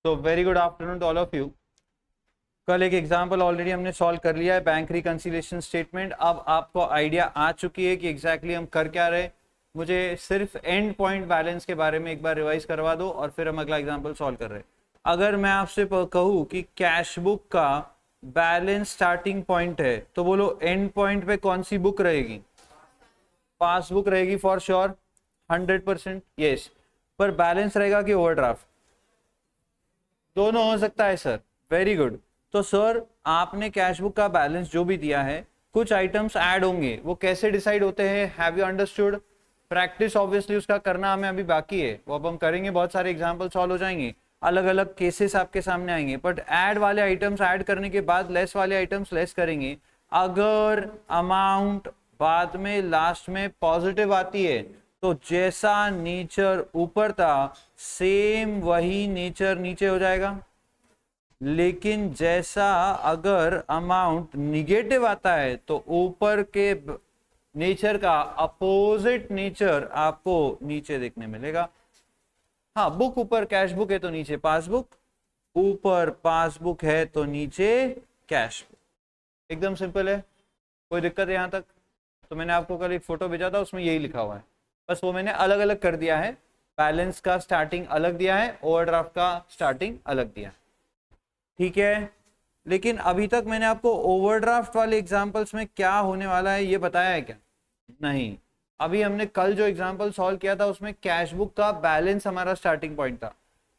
तो very good afternoon to all of you. कल एक एग्जाम्पल ऑलरेडी हमने सॉल्व कर लिया है, बैंक रिकंसिलिएशन स्टेटमेंट। अब आपको आइडिया आ चुकी है कि एग्जैक्टली हम कर क्या रहे। मुझे सिर्फ एंड पॉइंट बैलेंस के बारे में एक बार रिवाइज करवा दो और फिर हम अगला एग्जाम्पल सॉल्व कर रहे हैं। अगर मैं आपसे कहूँ कि कैश बुक का बैलेंस स्टार्टिंग पॉइंट है, तो बोलो एंड पॉइंट पे कौन सी बुक रहेगी? पासबुक रहेगी फॉर श्योर, 100% यस। पर बैलेंस रहेगा कि ओवरड्राफ्ट? दोनों हो सकता है सर, वेरी गुड। तो सर आपने कैश बुक का बैलेंस जो भी दिया है, कुछ आइटम्स ऐड होंगे, वो कैसे डिसाइड होते हैं? Have you understood? Practice obviously उसका करना हमें अभी बाकी है, वो अब हम करेंगे। बहुत सारे एग्जांपल सॉल्व हो जाएंगे, अलग अलग केसेस आपके सामने आएंगे। बट ऐड वाले आइटम्स ऐड करने के बाद लेस वाले आइटम्स लेस करेंगे। अगर अमाउंट बाद में लास्ट में पॉजिटिव आती है, तो जैसा नेचर ऊपर था सेम वही नेचर नीचे हो जाएगा। लेकिन जैसा अगर अमाउंट निगेटिव आता है, तो ऊपर के नेचर का अपोजिट नेचर आपको नीचे देखने मिलेगा। हाँ, बुक ऊपर कैश बुक है तो नीचे पासबुक, ऊपर पासबुक है तो नीचे कैश बुक। एकदम सिंपल है, कोई दिक्कत है यहां तक? तो मैंने आपको कल एक फोटो भेजा था, उसमें यही लिखा हुआ है, बस वो मैंने अलग अलग कर दिया है। बैलेंस का स्टार्टिंग अलग दिया है, ओवरड्राफ्ट का स्टार्टिंग अलग दिया है, ठीक है। लेकिन अभी तक मैंने आपको ओवरड्राफ्ट वाले एग्जांपल्स में क्या होने वाला है ये बताया है क्या? नहीं। अभी हमने कल जो एग्जांपल सॉल्व किया था उसमें कैश बुक का बैलेंस हमारा स्टार्टिंग पॉइंट था।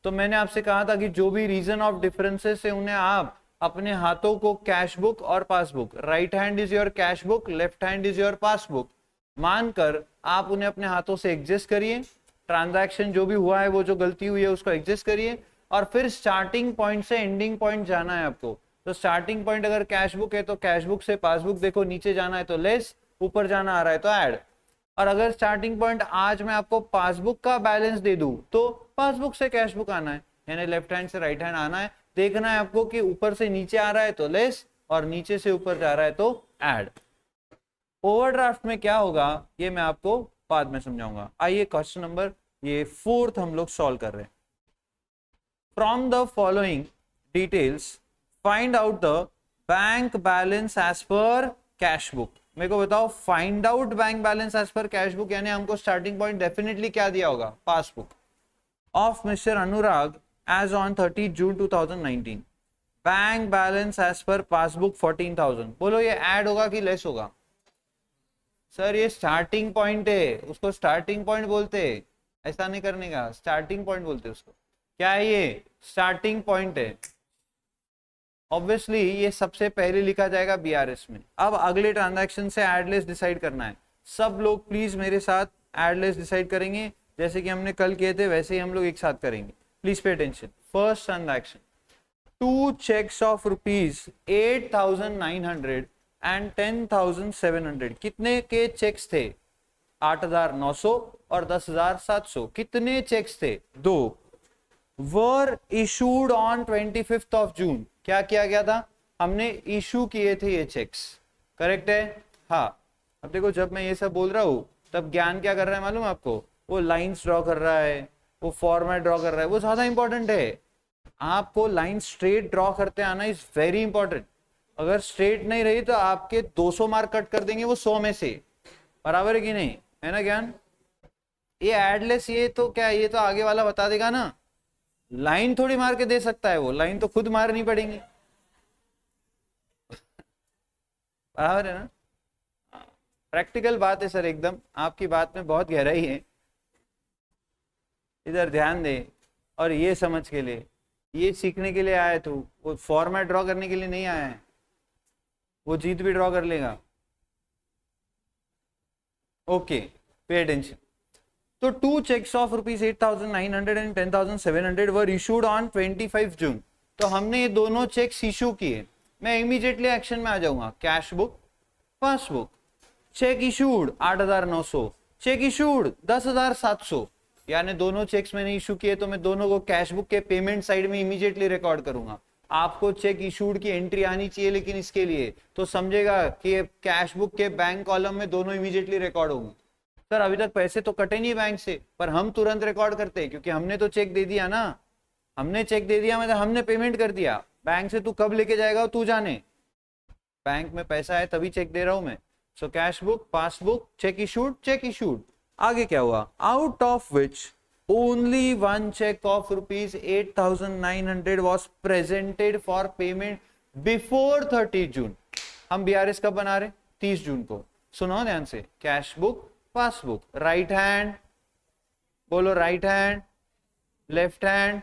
तो मैंने आपसे कहा था कि जो भी रीजन ऑफ डिफरेंसेस है उन्हें आप अपने हाथों को कैश बुक और passbook, right hand is your cash book, left hand is your passbook मानकर आप उन्हें अपने हाथों से एडजस्ट करिए। ट्रांजैक्शन जो भी हुआ है, वो जो गलती हुई है उसको एडजस्ट करिए, और फिर स्टार्टिंग पॉइंट से एंडिंग पॉइंट जाना है आपको। तो स्टार्टिंग पॉइंट अगर कैश बुक है तो कैश बुक से पासबुक देखो, नीचे जाना है तो लेस, ऊपर जाना आ रहा है तो ऐड। और अगर स्टार्टिंग पॉइंट आज मैं आपको पासबुक का बैलेंस दे दूं, तो पासबुक से कैश बुक आना है, यानी लेफ्ट हैंड से राइट हैंड आना है। देखना है आपको कि ऊपर से नीचे आ रहा है तो लेस, और नीचे से ऊपर जा रहा है तो ऐड। ओवरड्राफ्ट में क्या होगा ये मैं आपको बाद में समझाऊंगा। आइए क्वेश्चन नंबर ये 4th हम लोग सॉल्व कर रहे हैं। From the following details, find out the bank balance as per cash book. मेरे को बताओ, find out bank balance as पर कैश बुक, यानी हमको स्टार्टिंग पॉइंट डेफिनेटली क्या दिया होगा? Passbook of mister Anurag as on 30 June 2019। Bank balance as per passbook 14,000। बोलो ये ऐड होगा कि लेस होगा? सर ये स्टार्टिंग पॉइंट है, उसको स्टार्टिंग पॉइंट बोलते हैं, ऐसा नहीं करने का, स्टार्टिंग पॉइंट बोलते हैं उसको। क्या है ये? स्टार्टिंग पॉइंट है। ऑब्वियसली ये सबसे पहले लिखा जाएगा बीआरएस में। अब अगले ट्रांजैक्शन से एडलेस डिसाइड करना है। सब लोग प्लीज मेरे साथ एडलेस डिसाइड करेंगे, जैसे कि हमने कल किए थे वैसे ही हम लोग एक साथ करेंगे। Please pay attention. First transaction, 2 cheques of ₹8,900 and 10,700। कितने के चेक्स थे? 8,900 और 10,700। कितने चेक्स थे? 2। वर issued on 25th of June. क्या किया गया था? हमने इशू किए थे ये चेक्स, करेक्ट है? हाँ। अब देखो, जब मैं ये सब बोल रहा हूं तब ज्ञान क्या कर रहा है मालूम है आपको? वो लाइंस ड्रॉ कर रहा है, वो फॉर्मेट ड्रॉ कर रहा है, वो ज्यादा इंपॉर्टेंट है। आपको लाइन स्ट्रेट ड्रॉ करते आना इज वेरी इंपॉर्टेंट। अगर स्ट्रेट नहीं रही तो आपके 200 मार्क कट कर देंगे वो 100 में से। बराबर है कि नहीं? है ना ज्ञान? ये एडलेस, ये तो क्या, ये तो आगे वाला बता देगा ना, लाइन थोड़ी मार के दे सकता है, वो लाइन तो खुद मारनी पड़ेगी। बराबर है ना? प्रैक्टिकल बात है सर, एकदम आपकी बात में बहुत गहराई है, इधर ध्यान दे। और ये समझ के लिए, ये सीखने के लिए आया तू, वो फॉर्मेट ड्रॉ करने के लिए नहीं आया है। वो जीत भी ड्रॉ कर लेगा। ओके, पे अटेंशन। तो 2 cheques of ₹8,900 and 10,700 were issued on 25 June. तो हमने ये दोनों चेक्स इशू किए। मैं इमीडिएटली एक्शन में आ जाऊंगा, cash book, passbook. Cheque issued 8,900, cheque issued 10,700, यानी दोनों चेक्स मैंने इशू किए, तो मैं दोनों को कैश बुक के पेमेंट साइड में इमीडिएटली रिकॉर्ड करूंगा। आपको चेक इशूड की एंट्री आनी चाहिए, लेकिन इसके लिए तो समझेगा कि कैश बुक के बैंक कॉलम में दोनों इमीडिएटली रिकॉर्ड होंगे। सर अभी तक पैसे तो कटे नहीं बैंक से, पर हम तुरंत रिकॉर्ड करते हैं क्योंकि हमने तो चेक दे दिया ना। हमने चेक दे दिया, मतलब हमने पेमेंट कर दिया, बैंक से तू कब लेके जाएगा तू जाने, बैंक में पैसा है तभी चेक दे रहा हूं मैं। So cash book, passbook, cheque issued, cheque issued. आगे क्या हुआ, out of which only one cheque of ₹8,900 was presented for payment before 30 June. हम बीआरएस कब बना रहे, 30 जून को। सुनो ध्यान से, cash book, passbook, right hand बोलो, right hand, left hand,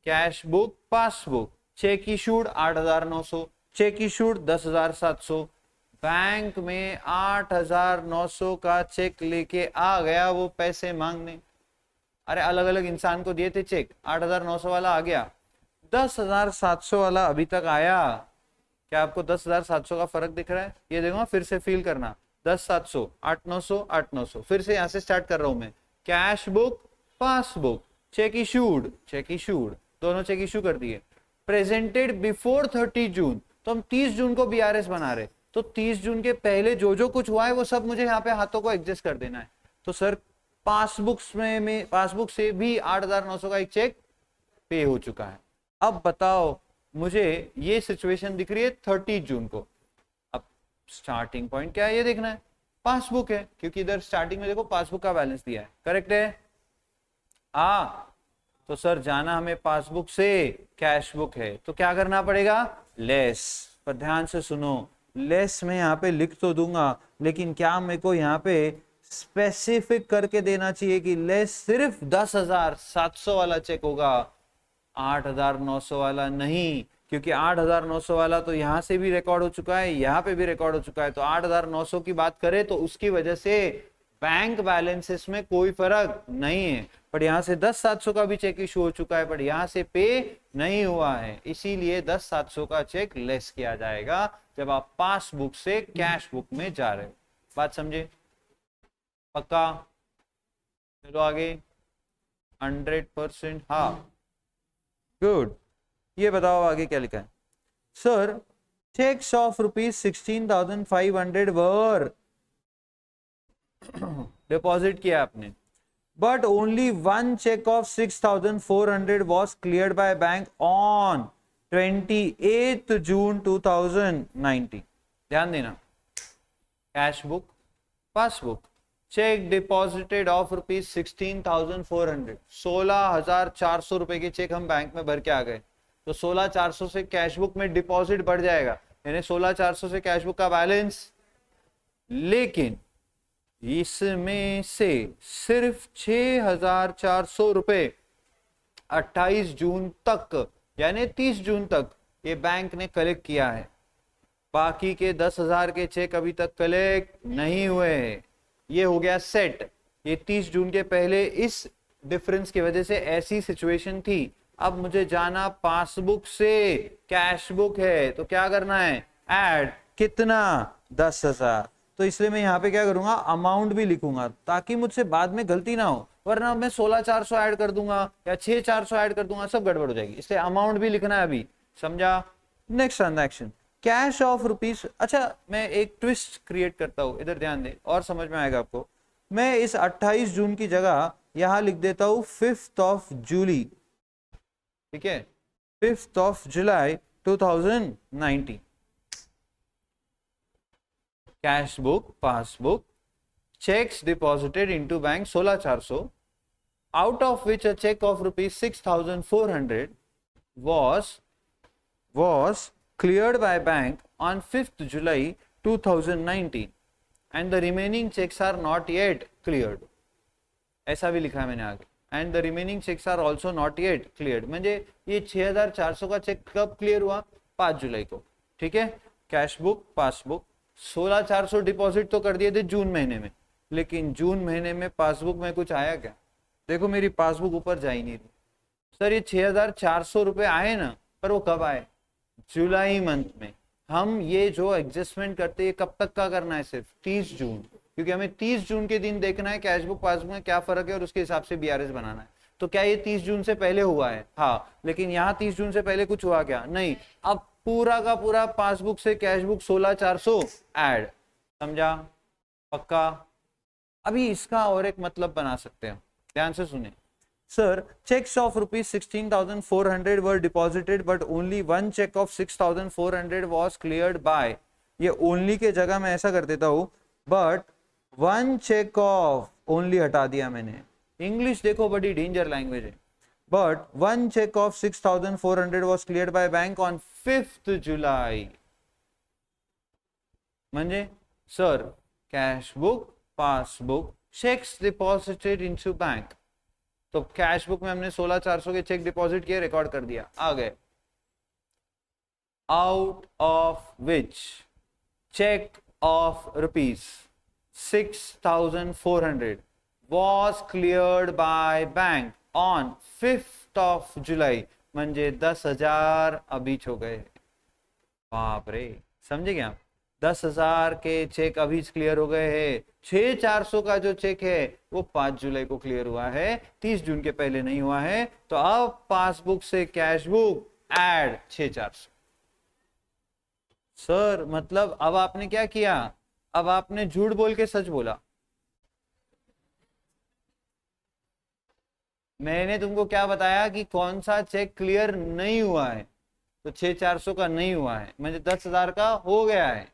cash book, passbook, cheque issued 8,900, cheque issued 10,700। Bank में 8,900 का चेक लेके आ गया वो पैसे मांगने। अरे अलग अलग इंसान को दिए थे चेक, 8,900 वाला आ गया, 10,700 वाला अभी तक आया। क्या आपको 10,700 का फर्क दिख रहा है? ये देखो फिर से फील करना, 10,700, 8,900, 8,900, फिर से यहां से स्टार्ट कर रहा हूं मैं। Cash book, passbook, cheque issued, cheque issued, दोनों चेक इशू कर दिए, प्रेजेंटेड बिफोर 30 जून। तो हम 30 जून को बीआरएस बना रहे, तो 30 जून के पहले जो जो कुछ हुआ है वो सब मुझे यहाँ पे हाथों को एडजस्ट कर देना है। तो सर पासबुक से भी 8,900 का एक चेक पे हो चुका है। अब बताओ मुझे ये सिचुएशन दिख रही है 30 जून को। अब स्टार्टिंग पॉइंट क्या है ये देखना है, पासबुक है, क्योंकि इधर स्टार्टिंग में देखो पासबुक का बैलेंस दिया है, करेक्ट है। तो सर जाना हमें पासबुक से, कैश बुक है तो क्या करना पड़ेगा, लेस। पर ध्यान से सुनो, लेस मैं यहाँ पे लिख तो दूंगा, लेकिन क्या मेरे को यहाँ पे स्पेसिफिक करके देना चाहिए कि लेस सिर्फ 10,700 वाला चेक होगा, 8,900 वाला नहीं, क्योंकि 8,900 वाला तो यहां से भी रिकॉर्ड हो चुका है, यहां पे भी रिकॉर्ड हो चुका है। तो 8,900 की बात करें तो उसकी वजह से बैंक बैलेंसेस में कोई फर्क नहीं है, पर यहां से 10,700 का भी चेक इशू हो चुका है, पर यहां से पे नहीं हुआ है, इसीलिए 10,700 का चेक लेस किया जाएगा जब आप पासबुक से कैश बुक में जा रहे हो। बात समझे? पक्का? चलो आगे, 100%। हाँ, गुड। ये बताओ आगे क्या लिखा है। Sir cheques of ₹16,500 were deposit किया आपने, but only one cheque of 6,400 was cleared by bank on 28 June 2019। ध्यान देना, cash book, passbook, cheque deposited of ₹16,400, 16,400 रुपए के चेक हम बैंक में भर के आ गए, तो 16,400 से कैश बुक में डिपॉजिट बढ़ जाएगा, यानी 16,400 से कैश बुक का बैलेंस। लेकिन इसमें से सिर्फ 6,400 रुपए 28 जून तक यानी 30 जून तक ये बैंक ने कलेक्ट किया है, बाकी के 10,000 के चेक अभी तक कलेक्ट नहीं हुए हैं। ये हो गया सेट, ये 30 जून के पहले इस डिफरेंस की वजह से ऐसी सिचुएशन थी। अब मुझे जाना पासबुक से, कैश बुक है तो क्या करना है, ऐड कितना, 10,000। तो इसलिए मैं यहाँ पे क्या करूंगा, अमाउंट भी लिखूंगा ताकि मुझसे बाद में गलती ना हो, वरना मैं 16,400 ऐड कर दूंगा या 6,400 ऐड कर दूंगा, सब गड़बड़ हो जाएगी, इसलिए अमाउंट भी लिखना है अभी, समझा। Next transaction, cash of rupees. अच्छा मैं एक ट्विस्ट क्रिएट करता हूं, इधर ध्यान दे और समझ में आएगा आपको। मैं इस 28 जून की जगह यहां लिख देता हूं 5th ऑफ जुलाई, ठीक है, 5th of July 2019। Cash book, passbook, checks deposited into bank 16,400, out of which a check of ₹6,400 was cleared by bank on 5th July 2019 and the remaining checks are not yet cleared। ऐसा भी लिखा है मैंने आगे, and the remaining checks are also not yet cleared। म्हणजे ये 6,400 का check कब क्लियर हुआ, 5 जुलाई को, ठीक है। कैश बुक, पासबुक, 16,400 डिपॉजिट तो कर दिए थे जून महीने में, लेकिन जून महीने में पासबुक में कुछ आया क्या? देखो मेरी पासबुक ऊपर जा ही नहीं रही। सर ये 6,400 रुपए आए ना, पर वो कब आए, जुलाई मंथ में। हम ये जो एडजस्टमेंट करते हैं कब तक का करना है, सिर्फ 30 जून, क्योंकि हमें 30 जून के दिन देखना है कैश बुक पासबुक में क्या फर्क है और उसके हिसाब से बीआरएस बनाना है। तो क्या ये 30 जून से पहले हुआ है? हाँ, लेकिन यहाँ 30 जून से पहले कुछ हुआ क्या? नहीं। अब पूरा का पूरा पासबुक से कैश बुक 16,400 ऐड, समझा? पक्का? अभी इसका और एक मतलब बना सकते हैं, ध्यान से सुने। Sir, checks of rupees 16,400 were deposited, but only one check of 6,400 was cleared by. ये only के जगह मैं ऐसा कर देता हूँ, but one check of only हटा दिया मैंने. English देखो बड़ी डेंजर लैंग्वेज है. But one check of 6,400 was cleared by bank on 5th July. म्हणजे sir cash book, passbook, checks deposited into bank. तो कैश बुक में हमने 16,400 के चेक डिपॉजिट किए, रिकॉर्ड कर दिया, आ गए. Out of which cheque of rupees 6,400 was cleared by bank on 5th of July. म्हणजे 10,000 अभी हो गए. बाप रे, समझे क्या? 10,000 के चेक अभी क्लियर हो गए हैं. 6,400 का जो चेक है वो 5 जुलाई को क्लियर हुआ है, 30 जून के पहले नहीं हुआ है. तो अब पासबुक से कैश बुक ऐड 6,400. सर मतलब अब आपने क्या किया? अब आपने झूठ बोल के सच बोला. मैंने तुमको क्या बताया कि कौन सा चेक क्लियर नहीं हुआ है? तो 6,400 का नहीं हुआ है, म्हणजे 10,000 का हो गया है.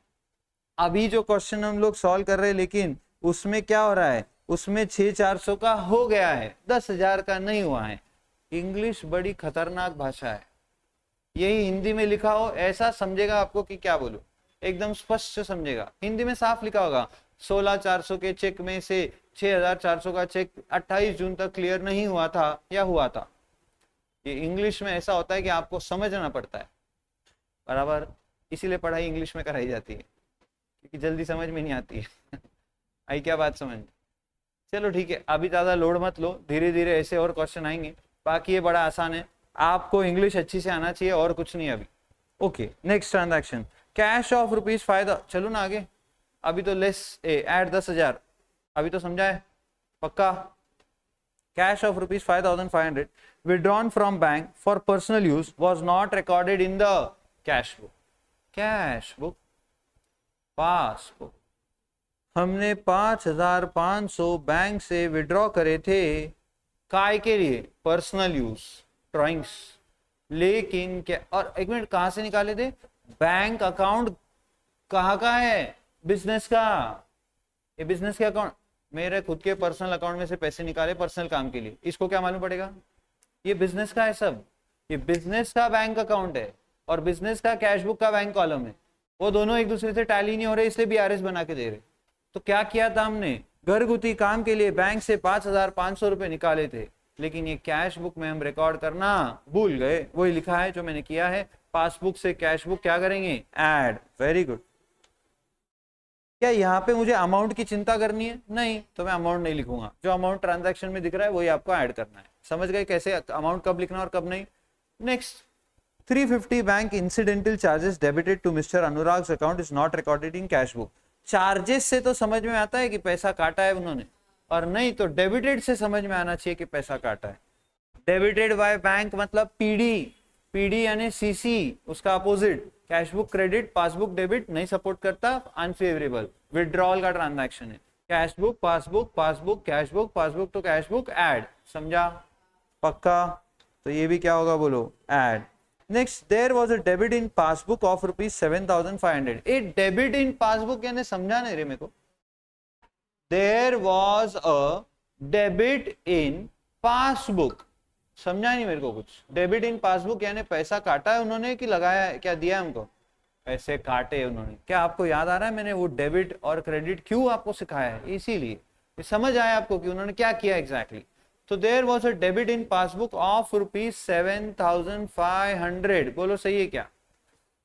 अभी जो क्वेश्चन हम लोग सॉल्व कर रहे हैं, लेकिन उसमें क्या हो रहा है? उसमें 6,400 का हो गया है, 10,000 का नहीं हुआ है. इंग्लिश बड़ी खतरनाक भाषा है. यही हिंदी में लिखा हो ऐसा समझेगा आपको कि क्या बोलूं, एकदम स्पष्ट समझेगा. हिंदी में साफ लिखा होगा 16,400 के चेक में से 6,400 का चेक 28 जून तक क्लियर नहीं हुआ था या हुआ था. ये इंग्लिश में ऐसा होता है कि आपको समझना पड़ता है बराबर. इसीलिए पढ़ाई इंग्लिश में कराई जाती है, क्योंकि जल्दी समझ में नहीं आती है. आई क्या बात समझ? चलो ठीक है, अभी ज़्यादा लोड मत लो, धीरे धीरे ऐसे और क्वेश्चन आएंगे. बाकी ये बड़ा आसान है, आपको इंग्लिश अच्छी से आना चाहिए और कुछ नहीं अभी. Okay, next transaction, cash of rupees 5,000. चलो ना आगे, अभी तो लेस ऐड 10,000 अभी तो समझा है पक्का. Cash of rupees 5,500 withdrawn from bank for personal use was not recorded in the cash book. Cash book, passbook, हमने 5,500 बैंक से विड्रॉ करे थे. काय के लिए? Personal use, drawings. लेकिन क्या, और एक मिनट, कहां से निकाले थे? बैंक अकाउंट कहाँ का है? बिजनेस का. ये बिजनेस के अकाउंट, मेरे खुद के पर्सनल अकाउंट में से पैसे निकाले पर्सनल काम के लिए. इसको क्या मालूम पड़ेगा? ये बिजनेस का है सब. ये बिजनेस का बैंक अकाउंट है और बिजनेस का कैश बुक का बैंक कॉलम है. वो दोनों एक दूसरे से टैली नहीं हो रहे, इसलिए बीआरएस बना के दे रहे. तो क्या किया था हमने? घरगुती काम के लिए बैंक से 5,500 रुपए निकाले थे, लेकिन ये कैश बुक में हम रिकॉर्ड करना भूल गए. वही लिखा है जो मैंने किया है. पासबुक से कैश बुक क्या करेंगे? ऐड. Very good. क्या यहाँ पे मुझे अमाउंट की चिंता करनी है? नहीं, तो मैं अमाउंट नहीं लिखूंगा. जो अमाउंट ट्रांजैक्शन में दिख रहा है वही आपको ऐड करना है. समझ गए कैसे अमाउंट कब लिखना और कब नहीं? Next, 350 bank incidental charges debited to mister Anurag's account is not recorded in cash book. Charges से तो समझ में आता है कि पैसा काटा है उन्होंने, और नहीं तो डेबिटेड से समझ में आना चाहिए कि पैसा काटा है. डेबिटेड बाय बैंक मतलब पीडी. पीडी यानी सीसी, उसका opposite. Cash book credit, passbook debit नहीं सपोर्ट करता, अनफेवरेबल. विड्रॉल का ट्रांजैक्शन है. Cash book, passbook, passbook, cash book, passbook to cash book, add. समझा पक्का? तो ये भी क्या होगा बोलो? Add. Next, there was a debit in passbook of rupees 7,500. A debit in passbook यानी समझा नहीं रे मेरे को. There was a debit in passbook, समझा नहीं मेरे को कुछ. डेबिट इन पासबुक यानी पैसा काटा है उन्होंने कि लगाया है? क्या दिया है हमको? पैसे काटे उन्होंने. क्या आपको याद आ रहा है मैंने वो डेबिट और क्रेडिट क्यों आपको सिखाया है? इसीलिए समझ आया आपको कि उन्होंने क्या किया एग्जैक्टली. तो there was a debit in passbook of rupees 7,500. बोलो सही है क्या?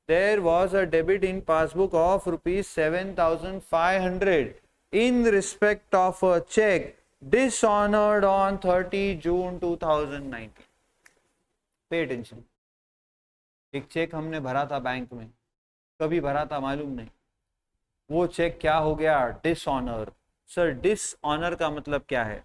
There was a debit in passbook of rupees 7,500 in respect of a check dishonored on 30 June 2019. Pay attention. एक चेक हमने भरा था बैंक में, कभी भरा था मालूम नहीं. वो चेक क्या हो गया? डिसऑनर. सर डिसऑनर का मतलब क्या है?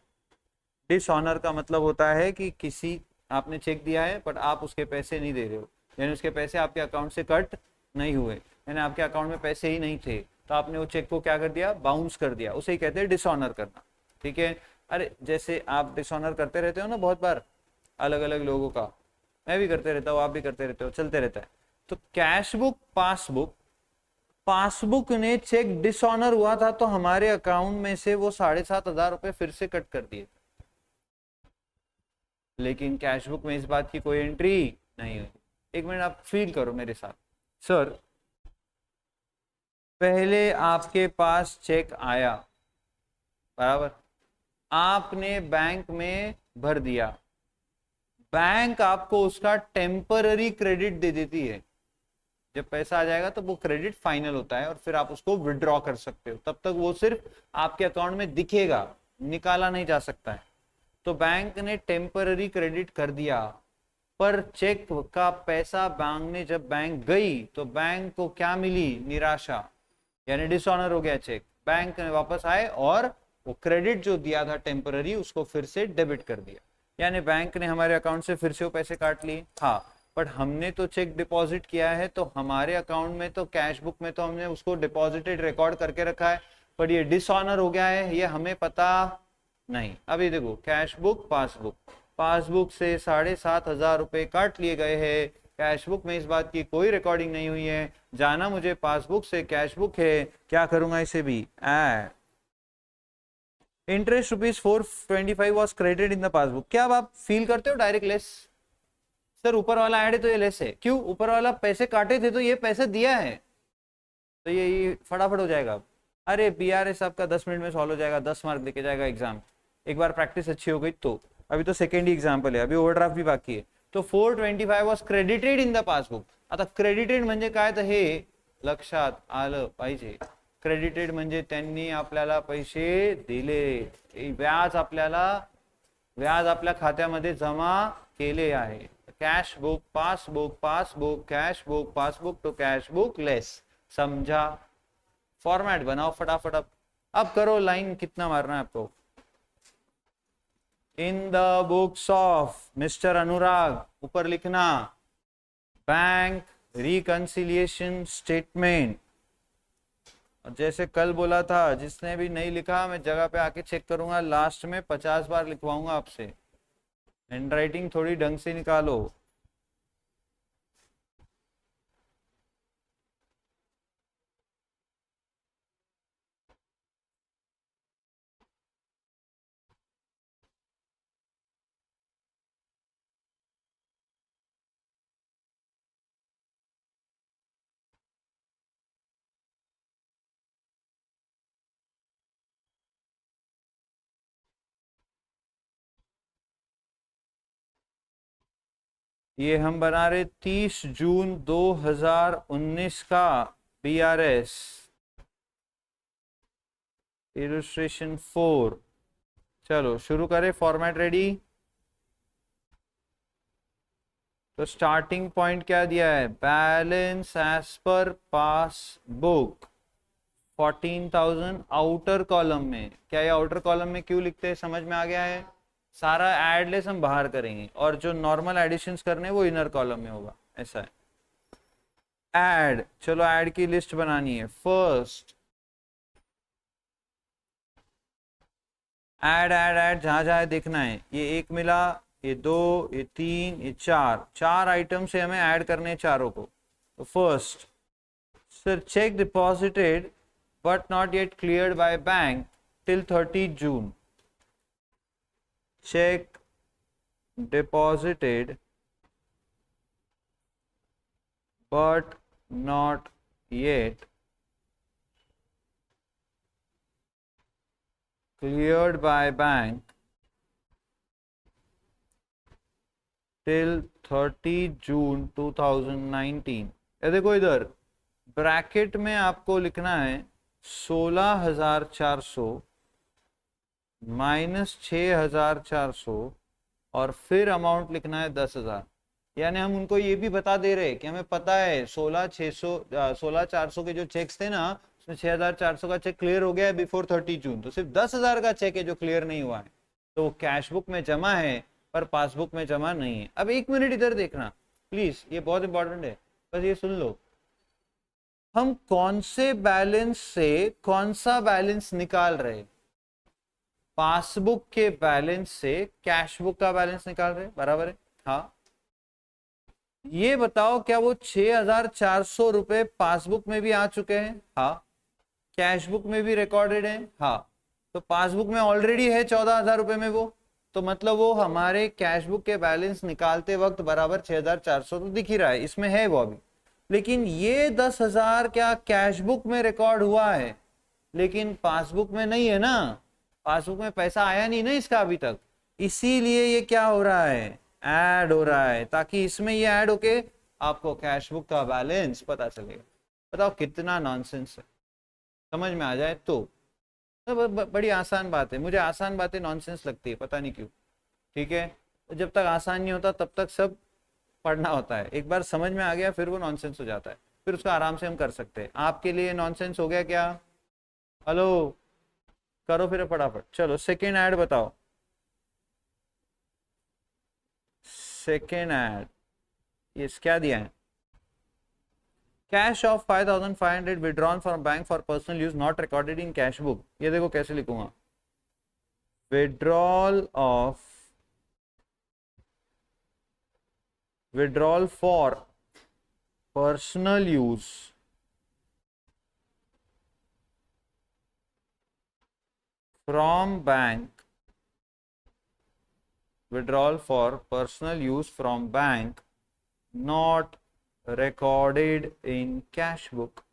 डिसऑनर का मतलब होता है कि किसी, आपने चेक दिया है बट आप उसके पैसे नहीं दे रहे हो, यानी उसके पैसे आपके अकाउंट से कट नहीं हुए, यानी आपके अकाउंट में पैसे ही नहीं थे, तो आपने वो चेक को क्या कर दिया? बाउंस कर दिया. उसे ही कहते हैं डिसऑनर करना. ठीक है. अरे जैसे आप डिसऑनर करते रहते हो ना बहुत बार अलग अलग लोगों का, मैं भी करते रहता हूँ, आप भी करते रहते हो, चलते रहता है। तो कैश बुक पासबुक, पासबुक ने चेक डिसऑनर हुआ था तो हमारे अकाउंट में से वो 7,500 रुपए फिर से कट कर दिए, लेकिन कैश बुक में इस बात की कोई एंट्री नहीं हुई। एक मिनट आप फील करो मेरे साथ। सर पहले आपके पास चेक आया, बराबर, आपने बैंक में भर दिया, बैंक आपको उसका टेम्पररी क्रेडिट दे देती है। जब पैसा आ जाएगा तो वो क्रेडिट फाइनल होता है और फिर आप उसको विड्रॉ कर सकते हो, तब तक वो सिर्फ आपके अकाउंट में दिखेगा, निकाला नहीं जा सकता है। तो बैंक ने टेम्पररी क्रेडिट कर दिया, पर चेक का पैसा मांगने जब बैंक गई तो बैंक को क्या मिली? निराशा, यानी डिसऑनर हो गया चेक। बैंक ने वापस आए और वो क्रेडिट जो दिया था टेम्पररी उसको फिर से डेबिट कर दिया, यानी बैंक ने हमारे अकाउंट से फिर से वो पैसे काट लिए। हाँ, बट हमने तो चेक डिपॉजिट किया है तो हमारे अकाउंट में तो कैश बुक में तो हमने उसको डिपॉजिटेड रिकॉर्ड करके रखा है, पर ये डिसऑनर हो गया है ये हमें पता नहीं। अभी देखो कैश बुक पासबुक, पासबुक से 7,500 रुपए काट लिए गए हैं, कैश बुक में इस बात की कोई रिकॉर्डिंग नहीं हुई है, जाना मुझे पासबुक से कैश बुक है, क्या करूंगा इसे भी add. Interest ₹425 was credited in the passbook. क्या अब आप फील करते हो डायरेक्ट लेस? सर ऊपर वाला ऐड है तो ये लेस है, क्यों? ऊपर वाला पैसे काटे थे तो ये पैसे दिया है, तो ये फटाफट हो जाएगा। अरे BRS आपका 10 मिनट में सॉल्व हो जाएगा, 10 मार्क देके जाएगा एग्जाम, एक बार प्रैक्टिस अच्छी हो गई तो। अभी तो सेकेंड ही एग्जाम्पल है, अभी ओवरड्राफ्ट भी बाकी है। तो 425 was credited in the passbook. आता क्रेडिटेड म्हणजे काय, तर हे लक्षात आलं पाहिजे। क्रेडिटेड म्हणजे त्यांनी आपल्याला पैसे दिले, व्याज आपल्या खात्यामध्ये जमा केले आहे। Cash book passbook, passbook cash book, passbook to cash book less, समझा? फॉर्मेट बनाओ फटाफट। अब करो, लाइन कितना मारना है आपको। In the books of mister Anurag, ऊपर लिखना बैंक रिकंसिलिएशन स्टेटमेंट। और जैसे कल बोला था, जिसने भी नहीं लिखा मैं जगह पे आके चेक करूंगा, लास्ट में 50 बार लिखवाऊंगा आपसे। हैंडराइटिंग थोड़ी ढंग से निकालो। ये हम बना रहे 30 जून 2019 का BRS इलस्ट्रेशन 4। चलो शुरू करें, फॉर्मेट रेडी। तो स्टार्टिंग पॉइंट क्या दिया है? Balance as per passbook 14,000 outer column में। क्या ये आउटर कॉलम में क्यों लिखते हैं, समझ में आ गया है? सारा एडलेस हम बाहर करेंगे और जो नॉर्मल एडिशंस करने वो इनर कॉलम में होगा, ऐसा है। ऐड, चलो ऐड की लिस्ट बनानी है। फर्स्ट ऐड ऐड ऐड, जहां जहां देखना है, ये एक मिला, ये दो, ये तीन, ये चार, चार आइटम से हमें ऐड करने हैं चारों को। तो first, sir check deposited but not yet cleared by bank till 30 June. Check deposited but not yet cleared by bank till 30 June 2019। ये देखो इधर ब्रैकेट में आपको लिखना है 16,400 माइनस 6,400 और फिर अमाउंट लिखना है 10,000। यानी हम उनको ये भी बता दे रहे हैं कि हमें पता है 16,400 के जो चेक्स थे ना, उसमें 6,400 का चेक क्लियर हो गया है बिफोर 30 जून, तो सिर्फ 10,000 का चेक है जो क्लियर नहीं हुआ है, तो वो कैश बुक में जमा है पर पासबुक में जमा नहीं है। अब एक मिनट इधर देखना प्लीज, ये बहुत इंपॉर्टेंट है, बस ये सुन लो। हम कौन से बैलेंस से कौन सा बैलेंस निकाल रहे? पासबुक के बैलेंस से कैश बुक का बैलेंस निकाल रहे, बराबर है। हाँ, ये बताओ क्या वो 6,400 रुपए पासबुक में भी आ चुके हैं? हाँ। कैश बुक में भी रिकॉर्डेड है? हाँ। तो पासबुक में ऑलरेडी है 14,000 रुपए में वो, तो मतलब वो हमारे कैश बुक के बैलेंस निकालते वक्त बराबर 6,400 तो दिख ही रहा है, इसमें है वो अभी। लेकिन ये 10,000 क्या कैश बुक में रिकॉर्ड हुआ है, लेकिन पासबुक में नहीं है ना, पासबुक में पैसा आया नहीं ना इसका अभी तक, इसीलिए ये क्या हो रहा है, ऐड हो रहा है, ताकि इसमें ये ऐड होके आपको कैश बुक का बैलेंस पता चलेगा। बताओ कितना नॉनसेंस है, समझ में आ जाए तो। बड़ी आसान बात है, मुझे आसान बातें नॉनसेंस लगती है, पता नहीं क्यों। ठीक है, तो जब तक आसान नहीं होता तब तक सब पढ़ना होता है, एक बार समझ में आ गया फिर वो नॉनसेंस हो जाता है, फिर उसका आराम से हम कर सकते हैं। आपके लिए नॉनसेंस हो गया क्या? हेलो, करो फिर फटाफट, चलो सेकेंड ऐड बताओ। सेकेंड ऐड, ये क्या दिया है? Cash of 5,500 withdrawn from bank for personal use not recorded in cash book. ये देखो कैसे लिखूंगा, withdrawal of, withdrawal for personal use from bank, withdrawal for personal use from bank not recorded in cash book।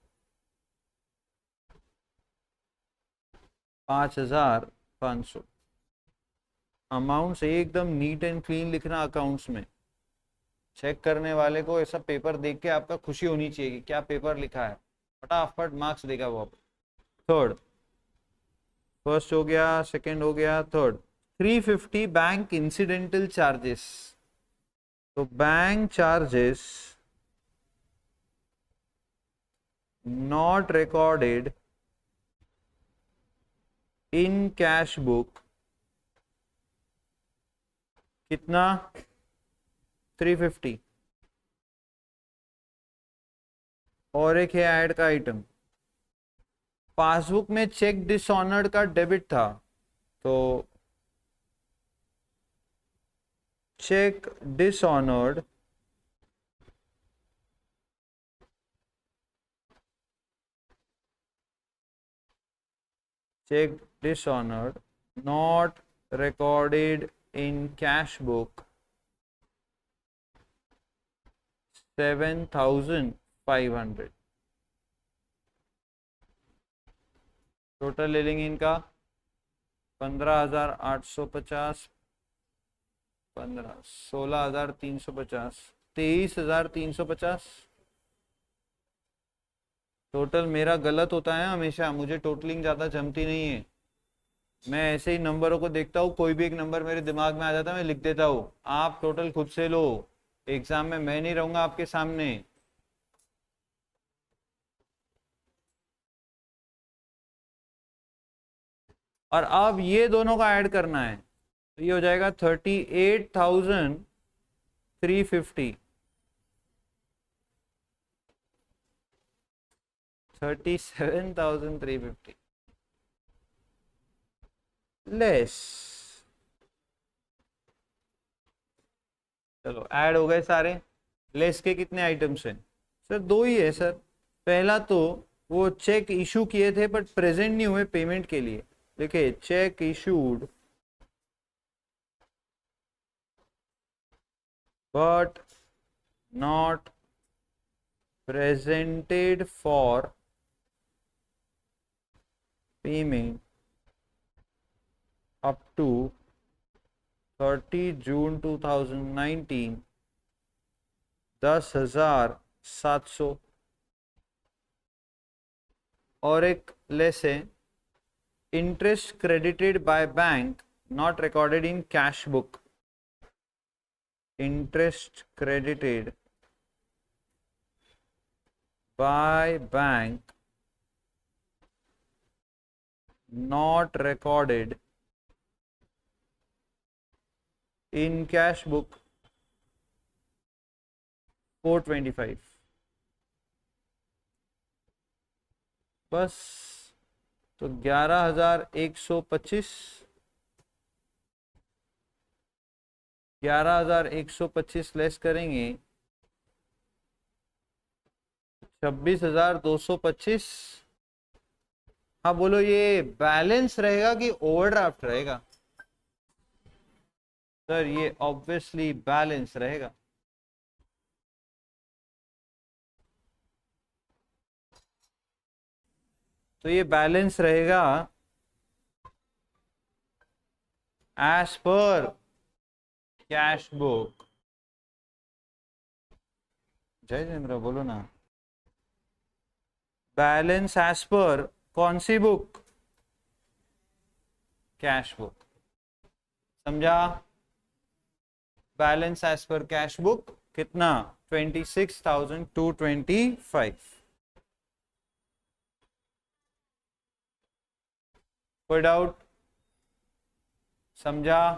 5,500 amount एकदम neat and clean लिखना accounts में। Check करने वाले को ऐसा पेपर देख के आपका खुशी होनी चाहिए कि क्या पेपर लिखा है, फटाफट मार्क्स देगा वो। थर्ड, फर्स्ट हो गया, सेकंड हो गया, थर्ड 350 बैंक इंसिडेंटल चार्जेस। तो bank charges not recorded in cash book, कितना? 350। और एक है ऐड का आइटम, पासबुक में चेक डिसऑनर्ड का डेबिट था, तो cheque dishonoured not recorded in cash book 7,500। Total ले लेंगे इनका 15,850, 16,350, 23,350। टोटल मेरा गलत होता है हमेशा, मुझे टोटलिंग ज़्यादा जमती नहीं है, मैं ऐसे ही नंबरों को देखता हूँ, कोई भी एक नंबर मेरे दिमाग में आ जाता है मैं लिख देता हूँ। आप टोटल खुद से लो, एग्जाम में मैं नहीं रहूंगा आपके सामने। और अब ये दोनों का ऐड करना है, तो ये हो जाएगा 38,350, 37,350 लेस। चलो ऐड हो गए सारे। लेस के कितने आइटम्स हैं सर? दो ही है सर। पहला तो वो चेक इशू किए थे बट प्रेजेंट नहीं हुए पेमेंट के लिए, देखिए check issued but not presented for payment up to 30 June 2019, 10,700। और एक लेस है, interest credited by bank not recorded in cash book, interest credited by bank not recorded in cash book 425। बस, तो 11,125 11,125 लेस करेंगे 26,225। हाँ बोलो, ये बैलेंस रहेगा कि ओवरड्राफ्ट रहेगा? सर ये ऑब्वियसली बैलेंस रहेगा। तो ये बैलेंस रहेगा एज पर कैश बुक। जय जिंद्र बोलो ना। बैलेंस एज पर कौन सी बुक? Cash book. समझा? बैलेंस एज पर कैश बुक कितना? 26,225। कोई डाउट? समझा?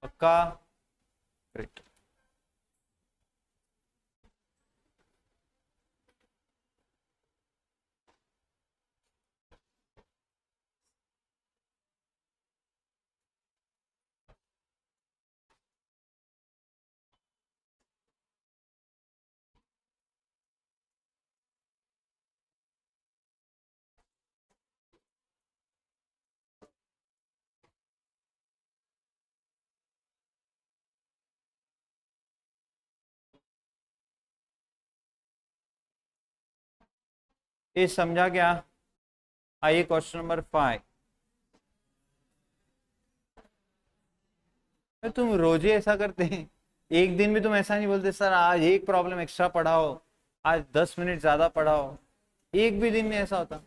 पक्का? ग्रेट। ये समझा क्या? आइए क्वेश्चन नंबर 5। तुम रोज ही ऐसा करते हैं, एक दिन भी तुम ऐसा नहीं बोलते सर आज एक प्रॉब्लम एक्स्ट्रा पढ़ाओ, आज 10 मिनट ज्यादा पढ़ाओ। एक भी दिन में ऐसा होता?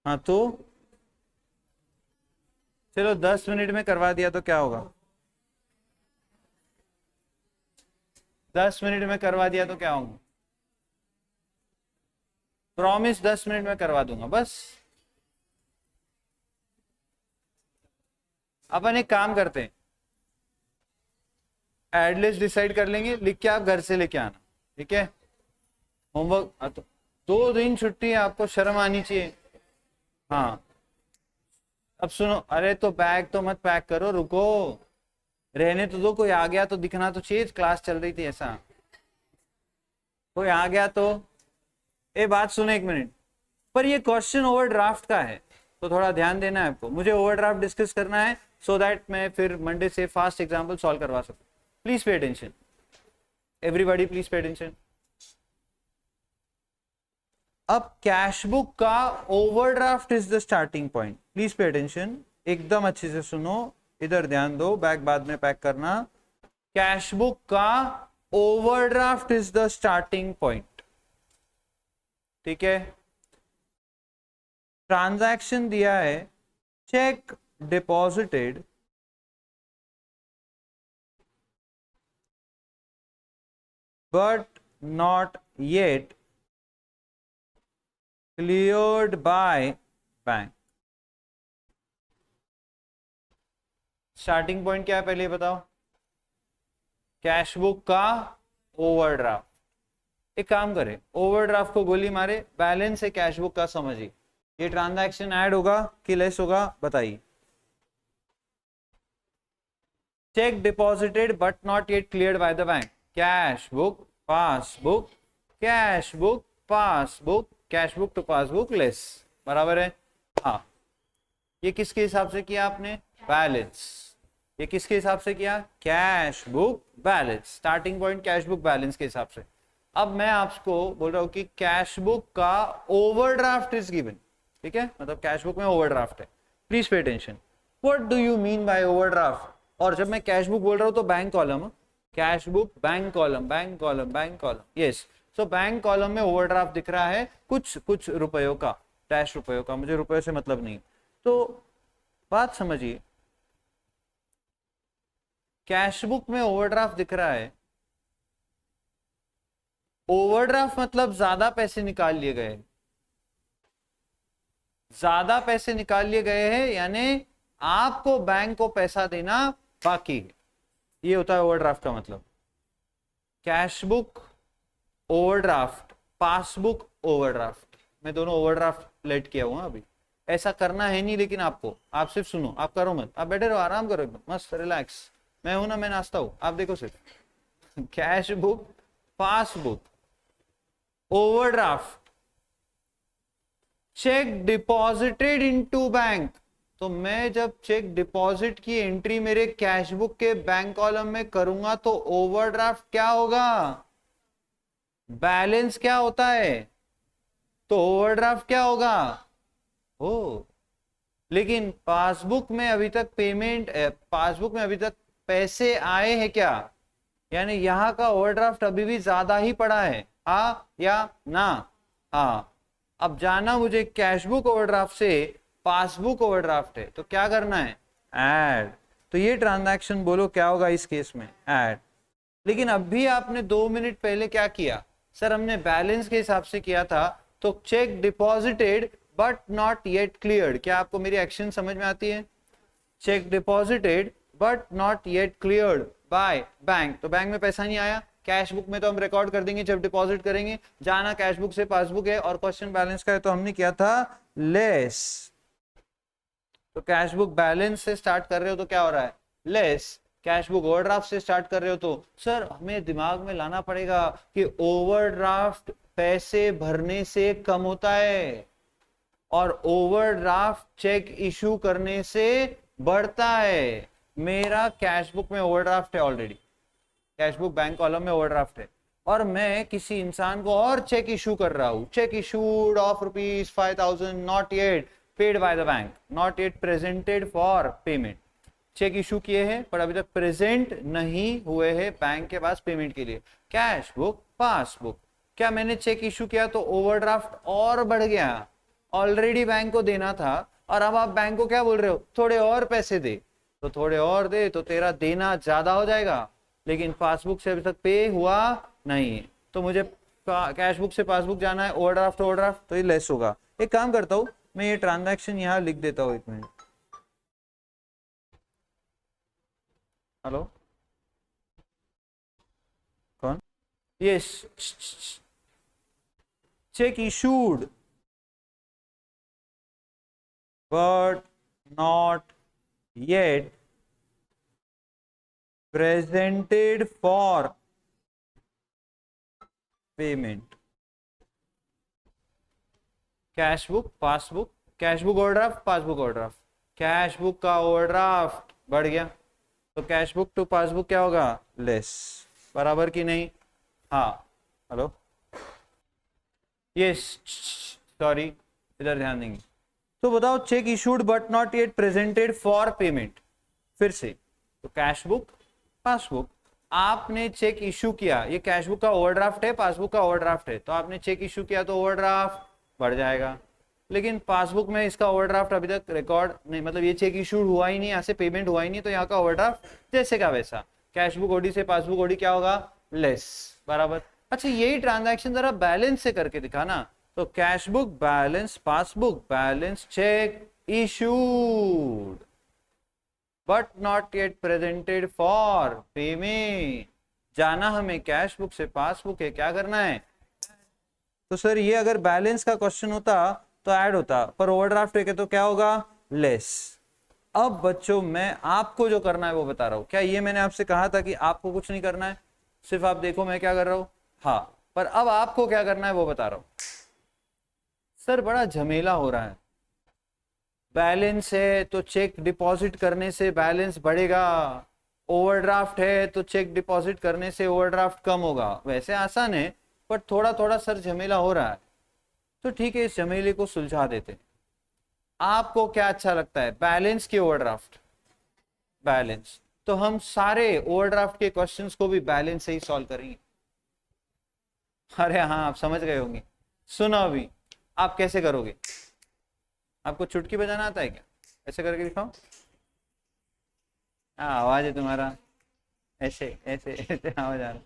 हाँ तो चलो 10 मिनट में करवा दिया तो क्या होगा? 10 मिनट में करवा दिया तो क्या होगा? प्रॉमिस 10 मिनट में करवा दूंगा बस। अपन एक काम करते हैं, एडलिस्ट डिसाइड कर लेंगे, लिख के आप घर से लेके आना, ठीक है? होमवर्क तो 2 दिन छुट्टी है, आपको शर्म आनी चाहिए। हाँ अब सुनो, अरे तो बैग तो मत पैक करो, रुको, रहने तो दो। कोई आ गया तो दिखना तो चाहिए, क्लास चल रही थी ऐसा। कोई आ गया तो ए बात सुनो 1 मिनट। पर ये क्वेश्चन ओवरड्राफ्ट का है तो थोड़ा ध्यान देना है आपको। मुझे ओवरड्राफ्ट डिस्कस करना है सो दैट मैं फिर मंडे से फास्ट एग्जाम्पल सॉल्व करवा सकूं। Please pay attention, everybody please pay attention. अब कैश बुक का overdraft is the starting point. Please pay attention, एकदम अच्छे से सुनो, इधर ध्यान दो, बैग बाद में पैक करना। कैश बुक का overdraft is the starting point, ठीक है? ट्रांजैक्शन दिया है check deposited but not yet cleared by bank. Starting point क्या है पहले बताओ? कैश बुक का ओवरड्राफ्ट। एक काम करें, ओवरड्राफ्ट को गोली मारे, बैलेंस है कैश बुक का समझिए। ये ट्रांजैक्शन ऐड होगा कि लेस होगा बताइए? Cheque deposited but not yet cleared by the bank. Cash book passbook, cash book passbook, cash book to passbook less, बराबर है? हाँ, ये किसके हिसाब से किया आपने? बैलेंस। ये किसके हिसाब से किया? Cash book balance. Starting point cash book balance के हिसाब से। अब मैं आपको बोल रहा हूं कि कैश बुक का ओवरड्राफ्ट इज गिवन, ठीक है? मतलब कैश बुक में ओवरड्राफ्ट है। Please pay attention, what do you mean by overdraft? और जब मैं कैश बुक बोल रहा हूं तो bank column, cash book bank column, bank column, bank column, yes. So bank column में ओवरड्राफ्ट दिख रहा है कुछ कुछ रुपयों का, डैश रुपयों का, मुझे रुपयों से मतलब नहीं। तो बात समझिए, कैश बुक में ओवरड्राफ्ट दिख रहा है, ओवरड्राफ्ट मतलब ज्यादा पैसे निकाल लिए गए, ज्यादा पैसे निकाल लिए गए हैं, यानी आपको बैंक को पैसा देना बाकी है, ये होता है ओवरड्राफ्ट का मतलब। Cash book overdraft, passbook overdraft, मैं दोनों ओवरड्राफ्ट लेट किया हुआ अभी, ऐसा करना है नहीं, लेकिन आपको, आप सिर्फ सुनो, आप करो मत, आप बैठे रहो, आराम करो एकदम मस्त रिलैक्स। मैं हूं ना, मैं नाचता हूं, आप देखो सिर्फ। Cash book, passbook, overdraft, check deposited into bank. तो मैं जब चेक डिपॉजिट की एंट्री मेरे कैश बुक के बैंक कॉलम में करूंगा तो ओवरड्राफ्ट क्या होगा, बैलेंस क्या होता है, तो ओवरड्राफ्ट क्या होगा, ओ। लेकिन पासबुक में अभी तक पेमेंट, पासबुक में अभी तक पैसे आए हैं क्या, यानी यहां का ओवरड्राफ्ट अभी भी ज्यादा ही पड़ा है, हाँ या ना, हाँ। अब जाना मुझे कैशबुक ओवरड्राफ्ट से पासबुक ओवरड्राफ्ट है, तो क्या करना है, ऐड। तो ये ट्रांजैक्शन बोलो क्या होगा इस केस में, ऐड। लेकिन अभी आपने 2 मिनट पहले क्या किया, सर हमने बैलेंस के हिसाब से किया था, तो check deposited but not yet cleared. क्या आपको मेरी एक्शन समझ में आती है, check deposited but not yet cleared by bank, तो बैंक में पैसा नहीं आया, कैश बुक में तो हम रिकॉर्ड कर देंगे जब डिपॉजिट करेंगे, जाना कैश बुक से पासबुक है और क्वेश्चन बैलेंस का है, तो हमने किया था लेस। तो कैश बुक बैलेंस से स्टार्ट कर रहे हो तो क्या हो रहा है, लेस। कैश बुक ओवरड्राफ्ट से स्टार्ट कर रहे हो तो सर हमें दिमाग में लाना पड़ेगा कि ओवरड्राफ्ट पैसे भरने से कम होता है और ओवरड्राफ्ट चेक इशू करने से बढ़ता है। मेरा कैश बुक में ओवरड्राफ्ट है already, cash book bank column में ओवरड्राफ्ट है, और मैं किसी इंसान को और चेक इशू कर रहा हूं, cheque issued of ₹5,000 not yet paid by the bank, not yet presented for payment. Cheque issue किए हैं पर अभी तक प्रेजेंट नहीं हुए हैं बैंक के पास पेमेंट के लिए। कैश बुक, पासबुक, क्या मैंने चेक इशू किया तो ओवरड्राफ्ट और बढ़ गया, ऑलरेडी बैंक को देना था, और अब आप बैंक को क्या बोल रहे हो, थोड़े और पैसे दे, तो थोड़े और दे तो तेरा देना ज्यादा हो जाएगा, लेकिन पासबुक से अभी तक पे हुआ नहीं है, तो मुझे कैश बुक से पासबुक जाना है, ओवरड्राफ्ट ओवरड्राफ्ट, तो ये लेस होगा। एक काम करता हूं, मैं ये ट्रांजैक्शन यहाँ लिख देता हूँ, 1 मिनट। हेलो, कौन, yes, check issued but not yet presented for payment। Cash book, passbook, cash book overdraft, passbook overdraft, cash book का ओवरड्राफ्ट बढ़ गया, तो कैश बुक टू पासबुक क्या होगा, लेस, बराबर की नहीं, हाँ। हेलो, यस, सॉरी, इधर ध्यान देंगे। तो बताओ, check issued but not yet presented for payment, फिर से, तो कैश बुक, पासबुक, आपने चेक इशू किया, ये कैश बुक का ओवरड्राफ्ट है, पासबुक का ओवरड्राफ्ट है, तो आपने चेक इशू किया तो ओवरड्राफ्ट बढ़ जाएगा, लेकिन पासबुक में इसका ओवरड्राफ्ट अभी तक रिकॉर्ड नहीं, मतलब ये चेक इशूड हुआ ही नहीं, यहाँ से पेमेंट हुआ ही नहीं, तो यहाँ का ओवरड्राफ्ट जैसे का वैसा, कैश बुक ओडी से पासबुक ओडी क्या होगा, लेस, बराबर। अच्छा, यही ट्रांजैक्शन जरा बैलेंस से करके दिखाना, तो cash book balance, passbook balance, check issued but not yet presented for payment, जाना हमें कैश बुक से पासबुक है, क्या करना है, तो सर ये अगर बैलेंस का क्वेश्चन होता तो ऐड होता, पर ओवरड्राफ्ट है तो क्या होगा, लेस। अब बच्चों मैं आपको जो करना है वो बता रहा हूं, क्या ये मैंने आपसे कहा था कि आपको कुछ नहीं करना है, सिर्फ आप देखो मैं क्या कर रहा हूं, हाँ, पर अब आपको क्या करना है वो बता रहा हूं। सर बड़ा झमेला हो रहा है, बैलेंस है तो चेक डिपॉजिट करने से बैलेंस बढ़ेगा, ओवरड्राफ्ट है तो चेक डिपॉजिट करने से ओवरड्राफ्ट कम होगा, वैसे आसान है पर थोड़ा थोड़ा सर झमेला हो रहा है, तो ठीक है इस झमेले को सुलझा देते हैं। आपको क्या अच्छा लगता है, बैलेंस की ओवरड्राफ्ट, बैलेंस, तो हम सारे ओवरड्राफ्ट के क्वेश्चंस को भी बैलेंस से ही सॉल्व करेंगे। अरे हाँ, आप समझ गए होंगे, सुनो अभी आप कैसे करोगे, आपको चुटकी बजाना आता है क्या, ऐसे करके दिखाओ, हाँ आवाज है तुम्हारा, ऐसे ऐसे ऐसे आवाज आ रहा,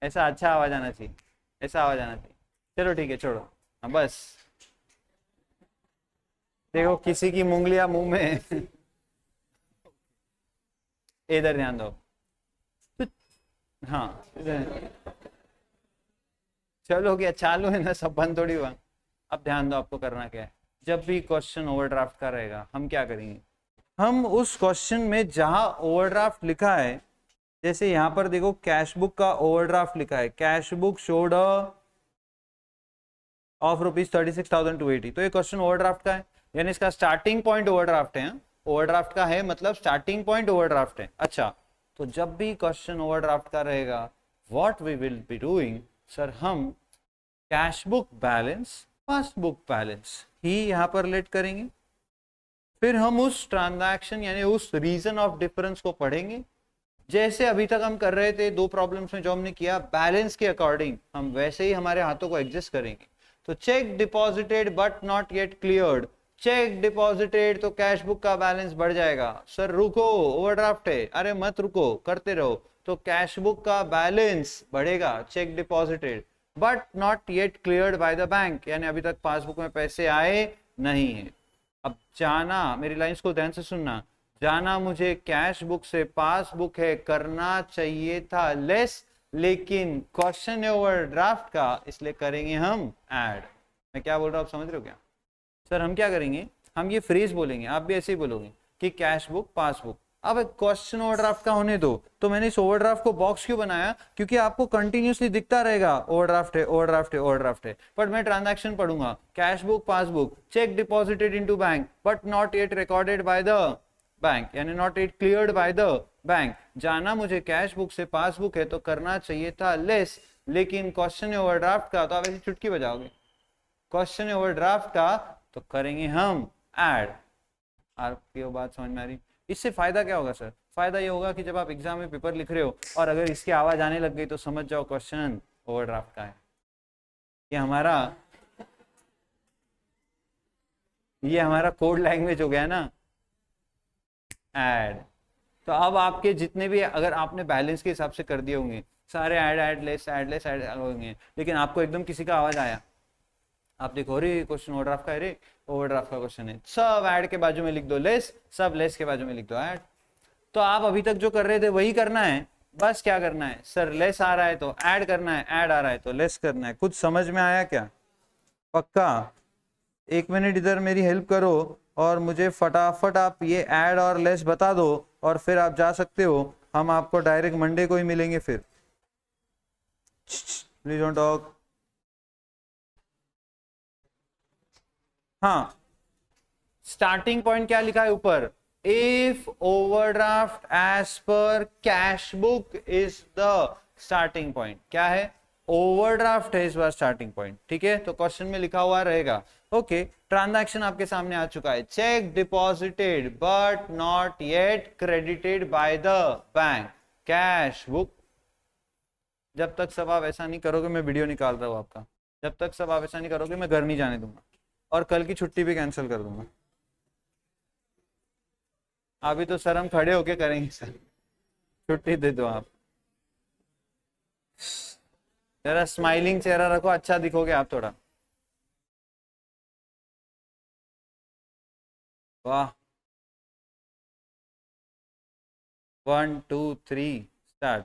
ऐसा अच्छा आवाज आना चाहिए, ऐसा आवाज आना चाहिए, चलो ठीक है छोड़ो, हाँ बस, देखो किसी की मुंगलियां मुंह में इधर ध्यान दो, तो हाँ चलो क्या चालू है ना, सब बंद थोड़ी हुआ, अब ध्यान दो आपको करना क्या है, जब भी क्वेश्चन ओवरड्राफ्ट का रहेगा हम क्या करेंगे, हम उस क्वेश्चन में जहां ओवरड्राफ्ट लिखा है, जैसे यहां पर देखो कैश बुक का ओवरड्राफ्ट लिखा है, कैश बुक शोड ऑफ ₹36,280, तो ये क्वेश्चन ओवरड्राफ्ट का है, यानी इसका स्टार्टिंग पॉइंट ओवरड्राफ्ट है। ओवरड्राफ्ट का है मतलब स्टार्टिंग पॉइंट ओवरड्राफ्ट है। अच्छा, तो जब भी क्वेश्चन ओवरड्राफ्ट का रहेगा, what we will be doing sir, हम cash book balance passbook balance ही यहां पर लेट करेंगे, फिर हम उस ट्रांजैक्शन यानी उस रीजन ऑफ डिफरेंस को पढ़ेंगे, जैसे अभी तक हम कर रहे थे दो प्रॉब्लम्स में जो हमने किया बैलेंस के अकॉर्डिंग, हम वैसे ही हमारे हाथों को एडजस्ट करेंगे। तो check deposited but not yet cleared, check deposited तो कैश बुक का बैलेंस बढ़ जाएगा। सर रुको, ओवरड्राफ्ट है, अरे मत रुको, करते रहो, तो कैश बुक का बैलेंस बढ़ेगा, check deposited but not yet cleared by the bank, यानी अभी तक पासबुक में पैसे आए नहीं है। अब जाना, मेरी लाइंस को ध्यान से सुनना, जाना मुझे कैश बुक से पासबुक है, करना चाहिए था लेस, लेकिन क्वेश्चन है ओवरड्राफ्ट का, इसलिए करेंगे हम ऐड। मैं क्या बोल रहा हूँ आप समझ रहे हो क्या? सर हम क्या करेंगे, हम ये फ्रेज बोलेंगे, आप भी ऐसे ही बोलोगे कि कैश बुक पासबुक। अब क्वेश्चन ओवरड्राफ्ट का होने दो, तो मैंने इस ओवरड्राफ्ट को बॉक्स क्यों बनाया, क्योंकि आपको कंटिन्यूसली दिखता रहेगा ओवरड्राफ्ट है, ओवरड्राफ्ट है, ओवरड्राफ्ट है, बट मैं ट्रांजैक्शन पढ़ूंगा, cash book passbook, cheque deposited into bank but not yet recorded by the bank, यानी not yet cleared by the bank. जाना मुझे कैश बुक से पासबुक है तो करना चाहिए था लेस, लेकिन क्वेश्चन ओवरड्राफ्ट का, तो आप ऐसी चुटकी बजाओगे, क्वेश्चन ओवरड्राफ्ट का तो करेंगे हम ऐड। आपकी वो बात समझ में आ रही? इससे फायदा क्या होगा सर? फायदा ये होगा कि जब आप एग्जाम में पेपर लिख रहे हो और अगर इसकी आवाज आने लग गई तो समझ जाओ क्वेश्चन ओवरड्राफ्ट का है। ये हमारा कोड लैंग्वेज हो गया ना, ऐड। तो अब आपके जितने भी, अगर आपने बैलेंस के हिसाब से कर दिए होंगे सारे ऐड ऐड लेस होंगे, लेकिन आपको एकदम किसी का आवाज आया, आप देखो अरे क्वेश्चन ओवरड्राफ्ट का है, रे ओवरड्राफ्ट का क्वेश्चन है, सब ऐड के बाजू में लिख दो लेस, सब लेस के बाजू में लिख दो ऐड। तो आप अभी तक जो कर रहे थे वही करना है, बस क्या करना है सर, लेस आ रहा है तो ऐड करना है, ऐड आ रहा है तो लेस करना है। कुछ समझ में आया क्या? पक्का? एक मिनट इधर मेरी हेल्प करो और मुझे फटाफट आप ये ऐड और लेस बता दो, और फिर आप जा सकते हो, हम आपको डायरेक्ट मंडे को ही मिलेंगे फिर। Please don't talk. हाँ, स्टार्टिंग पॉइंट क्या लिखा है ऊपर, इफ ओवरड्राफ्ट एज पर cash book is the starting point. क्या है? ओवरड्राफ्ट है इस बार स्टार्टिंग पॉइंट, ठीक है, तो क्वेश्चन में लिखा हुआ रहेगा। ओके, ट्रांजैक्शन आपके सामने आ चुका है, check deposited but not yet credited bye the bank, cash book. जब तक सब आप ऐसा नहीं करोगे मैं वीडियो निकाल रहा हूं आपका, जब तक सब आप ऐसा नहीं करोगे मैं घर नहीं जाने दूंगा, और कल की छुट्टी भी कैंसिल कर दूंगा। अभी तो सर हम खड़े होके करेंगे सर, छुट्टी दे दो आप। जरा स्माइलिंग चेहरा रखो, अच्छा दिखोगे आप थोड़ा। वाह, 1 2 3 start.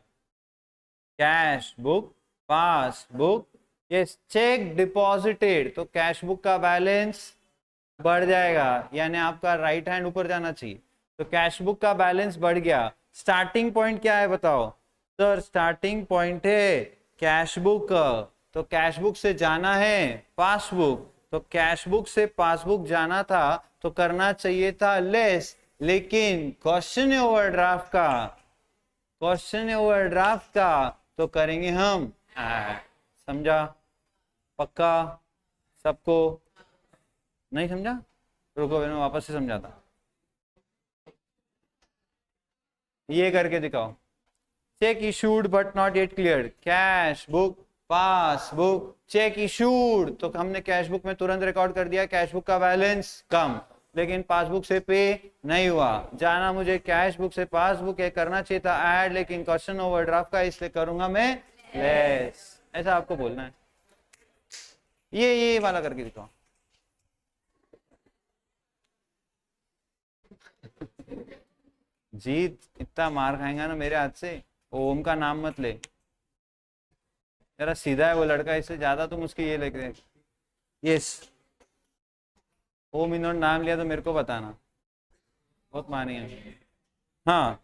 Cash book passbook, yes, check deposited तो कैश बुक का बैलेंस बढ़ जाएगा, यानी आपका राइट हैंड ऊपर जाना चाहिए, तो कैश बुक का बैलेंस बढ़ गया। स्टार्टिंग पॉइंट क्या है बताओ सर? स्टार्टिंग पॉइंट है कैश बुक, तो कैश बुक से जाना है पासबुक, तो कैश बुक से पासबुक जाना था तो करना चाहिए था लेस, लेकिन क्वेश्चन है ओवरड्राफ्ट का, क्वेश्चन है ओवरड्राफ्ट का तो करेंगे हम ऐड। समझा? पक्का? सबको? नहीं समझा? रुको मैं वापस से समझाता, ये करके दिखाओ। Check issued but not yet cleared, cash book passbook, cheque issued तो हमने कैश बुक में तुरंत रिकॉर्ड कर दिया कैश बुक का बैलेंस कम, लेकिन पासबुक से पे नहीं हुआ। जाना मुझे कैश बुक से पासबुक है, करना चाहिए था ऐड, लेकिन क्वेश्चन ओवरड्राफ्ट का इसलिए करूंगा मैं लेस। ऐसा आपको बोलना है, ये वाला करके दिखाओ। जीत इतना मार खाएगा ना मेरे हाथ से, ओम का नाम मत ले, जरा सीधा है वो लड़का, इससे ज्यादा तुम उसकी ये लेके। यस होम इन्होंने नाम लिया तो मेरे को बताना, बहुत मानिए। हाँ,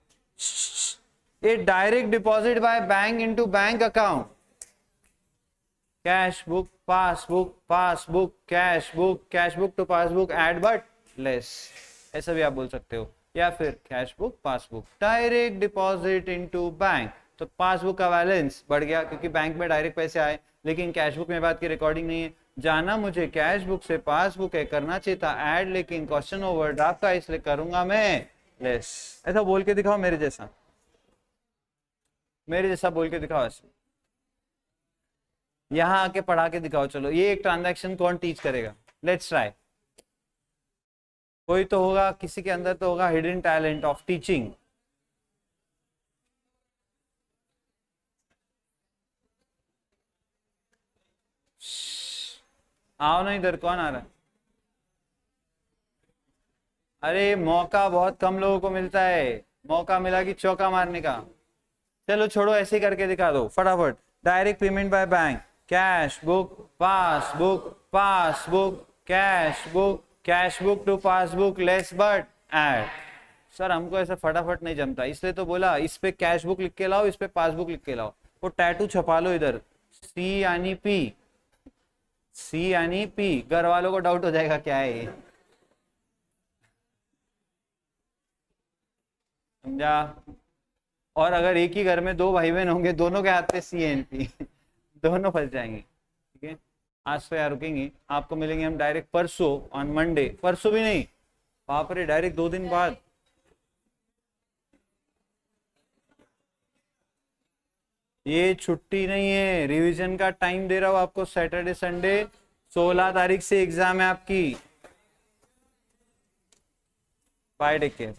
a direct deposit by bank into bank account, cash book passbook cash book to passbook add but less, ऐसा भी आप बोल सकते हो। या फिर cash book passbook direct deposit into bank, तो पासबुक का बैलेंस बढ़ गया क्योंकि बैंक में डायरेक्ट पैसे आए, लेकिन कैश बुक में बात की रिकॉर्डिंग नहीं है। जाना मुझे कैश बुक से पासबुक है, करना चाहिए था ऐड, लेकिन क्वेश्चन ओवर ड्राफ्ट का इसलिए करूंगा मैं लेस। ऐसा बोल के दिखाओ, मेरे जैसा बोल के दिखाओ ऐसे, यहां आके पढ़ा के दिखाओ। चलो ये एक ट्रांजैक्शन कौन टीच करेगा, लेट्स ट्राई। कोई तो होगा, किसी के अंदर तो होगा हिडन टैलेंट ऑफ टीचिंग। आओ ना इधर, कौन आ रहा है? अरे मौका बहुत कम लोगों को मिलता है, मौका मिला कि चौका मारने का। चलो छोड़ो, ऐसे ही करके दिखा दो फटाफट। Direct payment by bank, cash book passbook cash book to passbook less but add. Sir हमको ऐसा फटाफट नहीं जमता, इसलिए तो बोला इस पे कैश बुक लिख के लाओ, इस पे पासबुक लिख के लाओ। वो टैटू छपा लो इधर, सी यानी पी, घर वालों को डाउट हो जाएगा क्या है ये, समझा? और अगर एक ही घर में दो भाई बहन होंगे, दोनों के हाथ पे सी एन पी दोनों फंस जाएंगे। ठीक है, आज तो यार रुकेंगे, आपको मिलेंगे हम डायरेक्ट परसों ऑन मंडे। परसों भी नहीं, बाप रे, डायरेक्ट 2 दिन बाद। ये छुट्टी नहीं है, रिवीजन का टाइम दे रहा हूं आपको, सैटरडे संडे। 16 तारीख से एग्जाम है आपकी। Bye, take care.